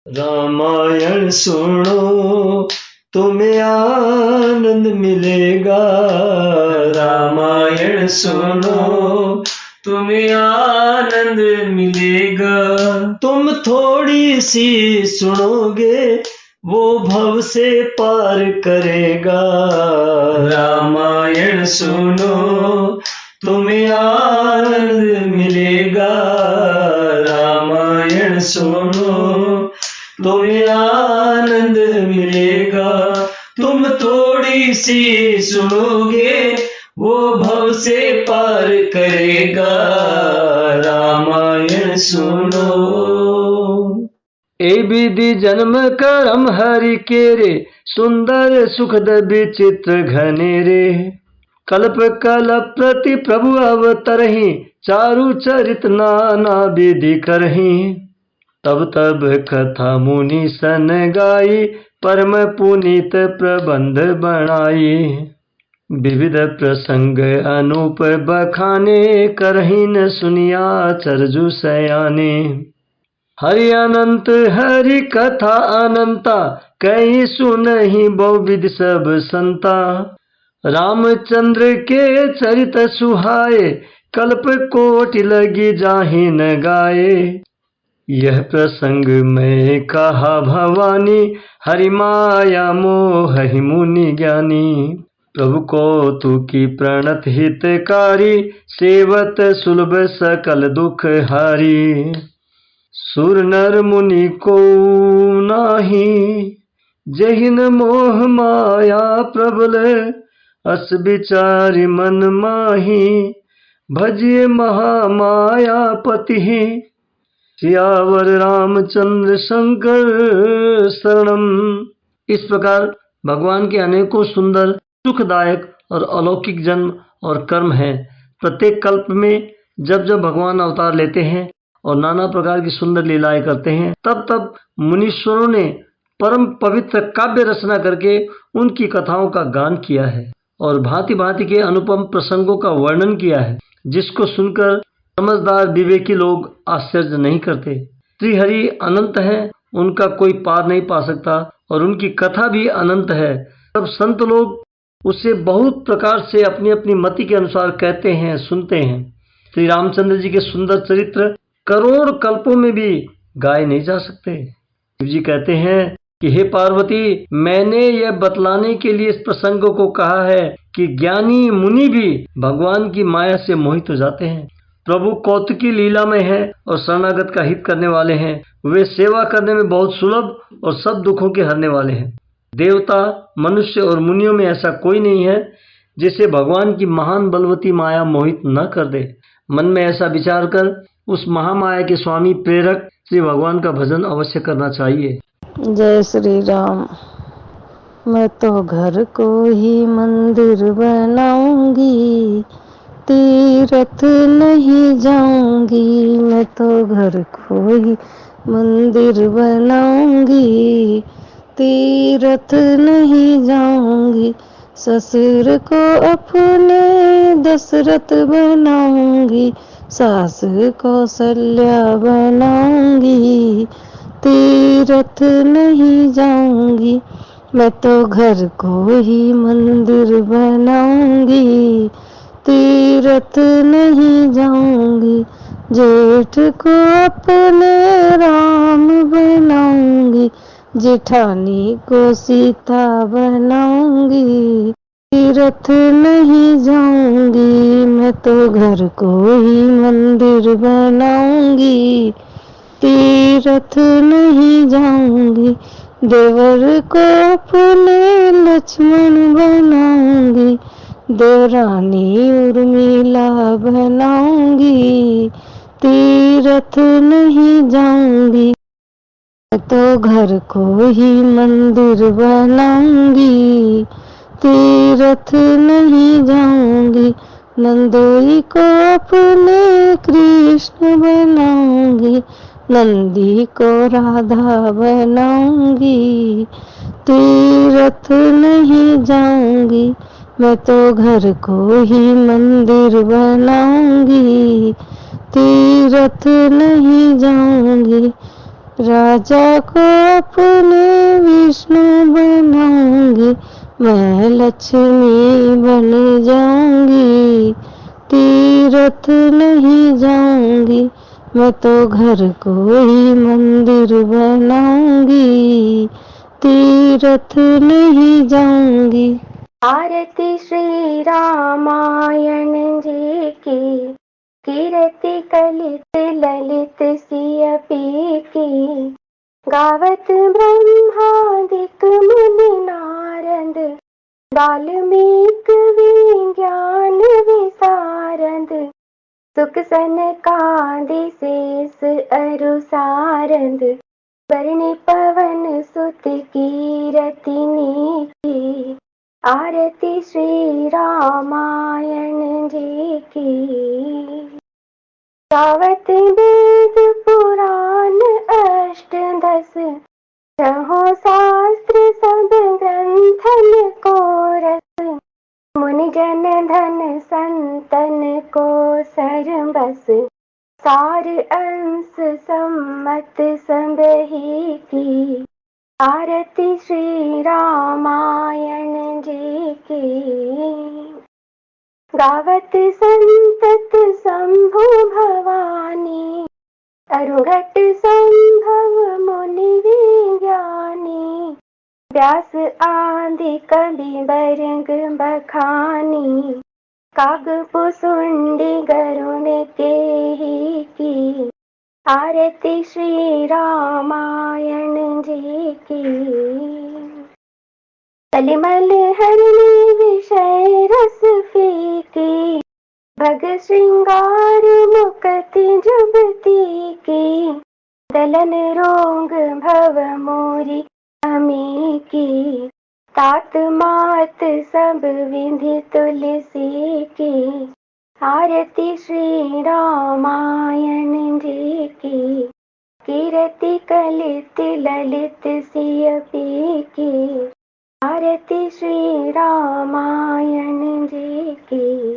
रामायण सुनो तुम्हें आनंद मिलेगा, रामायण सुनो तुम्हें आनंद मिलेगा। तुम थोड़ी सी सुनोगे वो भव से पार करेगा, रामायण सुनो तुम्हें आनंद मिलेगा, रामायण सुनो तुम्हें आनंद मिलेगा। तुम थोड़ी सी सुनोगे वो भव से पार करेगा, रामायण सुनो। ए विधि जन्म कर्म हरि के रे, सुंदर सुखद विचित्र घनेरे। कल्प कल्प प्रति प्रभु अवतरहि, चारु चरित नाना विधि करहि। तब तब कथा मुनि सन गाई, परम पुनीत प्रबंध बनाई। विविध प्रसंग अनूप बखाने, करहि न सुनिया चरजु सयाने। हरि अनंत हरि कथा अनंता, कहीं सुनहि बहुविध सब संता। रामचंद्र के चरित सुहाए, कल्प कोटि लगी जाहि न गाए। यह प्रसंग मैं कहा भवानी, हरि माया मोहि मुनि ज्ञानी। प्रभु कौतुकी प्रणत हितकारी, सेवत सुलभ सकल दुख हारी। सुर नर मुनि को नाही, जहिन मोह माया प्रबल। अस विचारि मन माही, भजिए महामाया पति। सियावर रामचंद्र शंकर शरणम। इस प्रकार भगवान के अनेकों सुंदर सुखदायक और अलौकिक जन्म और कर्म हैं। प्रत्येक कल्प में जब जब भगवान अवतार लेते हैं और नाना प्रकार की सुंदर लीलाएं करते हैं, तब तब मुनीश्वरों ने परम पवित्र काव्य रचना करके उनकी कथाओं का गान किया है और भांति भांति के अनुपम प्रसंगों का वर्णन किया है, जिसको सुनकर समझदार विवेकी लोग आश्चर्य नहीं करते। श्रीहरि अनंत है, उनका कोई पार नहीं पा सकता और उनकी कथा भी अनंत है। तब संत लोग उसे बहुत प्रकार से अपनी अपनी मति के अनुसार कहते हैं, सुनते हैं। श्री रामचंद्र जी के सुंदर चरित्र करोड़ कल्पों में भी गाए नहीं जा सकते। शिव जी कहते हैं कि हे पार्वती, मैंने यह बतलाने के लिए इस प्रसंग को कहा है कि ज्ञानी मुनि भी भगवान की माया से मोहित हो जाते हैं। प्रभु कौतुकी लीला में है और शरणागत का हित करने वाले हैं। वे सेवा करने में बहुत सुलभ और सब दुखों के हरने वाले हैं। देवता, मनुष्य और मुनियों में ऐसा कोई नहीं है जिसे भगवान की महान बलवती माया मोहित न कर दे। मन में ऐसा विचार कर उस महामाया के स्वामी प्रेरक श्री भगवान का भजन अवश्य करना चाहिए। जय श्री राम। मैं तो घर को ही मंदिर बनाऊंगी, तीर्थ नहीं जाऊंगी। मैं तो घर को ही मंदिर बनाऊंगी, तीर्थ नहीं जाऊंगी। ससुर को अपने दशरथ बनाऊंगी, सास कौशल्या बनाऊंगी, तीर्थ नहीं जाऊंगी। मैं तो घर को ही मंदिर बनाऊंगी, तीर्थ नहीं जाऊंगी। जेठ को अपने राम बनाऊंगी, जेठानी को सीता बनाऊंगी, तीर्थ नहीं जाऊंगी। मैं तो घर को ही मंदिर बनाऊंगी, तीर्थ नहीं जाऊंगी। देवर को अपने लक्ष्मण बनाऊंगी, देवरानी उर्मिला बनाऊंगी, तीर्थ नहीं जाऊंगी। मैं तो घर को ही मंदिर बनाऊंगी, तीर्थ नहीं जाऊंगी। नंदोई को अपने कृष्ण बनाऊंगी, नंदी को राधा बनाऊंगी, तीर्थ नहीं जाऊंगी। मैं तो घर को ही मंदिर बनाऊंगी, तीर्थ नहीं जाऊंगी। राजा को अपने विष्णु बनाऊंगी, मैं लक्ष्मी बन जाऊंगी, तीरथ नहीं जाऊंगी, मैं तो घर को ही मंदिर बनाऊंगी, तीरथ नहीं जाऊंगी। आरती श्री रामायण जी की, कीर्ति कलित ललित सिय पी की, गावत ब्रह्मादिक मुनि नारद, वाल्मीक विज्ञान विशारद, सुख सनकादि शेष अरु सारद, बरनि पवन सुत कीरति की, आरती श्री रामायण जी की। गावत वेद पुराण अष्ट दस, छहों शास्त्र सब ग्रंथन को रस, मुनि जन धन संतन को सरबस, सार अंश सम्मत संबही की, आरती श्री रामायण जी की। गावत संतत शंभु भवानी, अरुघट संभव मुनि विज्ञानी, व्यास आदि कवि बरंग बखानी, कागपुसुंडी गरुण केही की, आरती श्री रामायण जी की। कलिमल हरणी विषय रस फीकी, भग श्रृंगार मुकति जुबती की, दलन रोग भव मोरी अमी की, तात मात सब विधि तुलसी की, आरती श्री रामायण जी की। कीर्ति कलित ललित सिय पी की, आरती श्री रामायण जी की।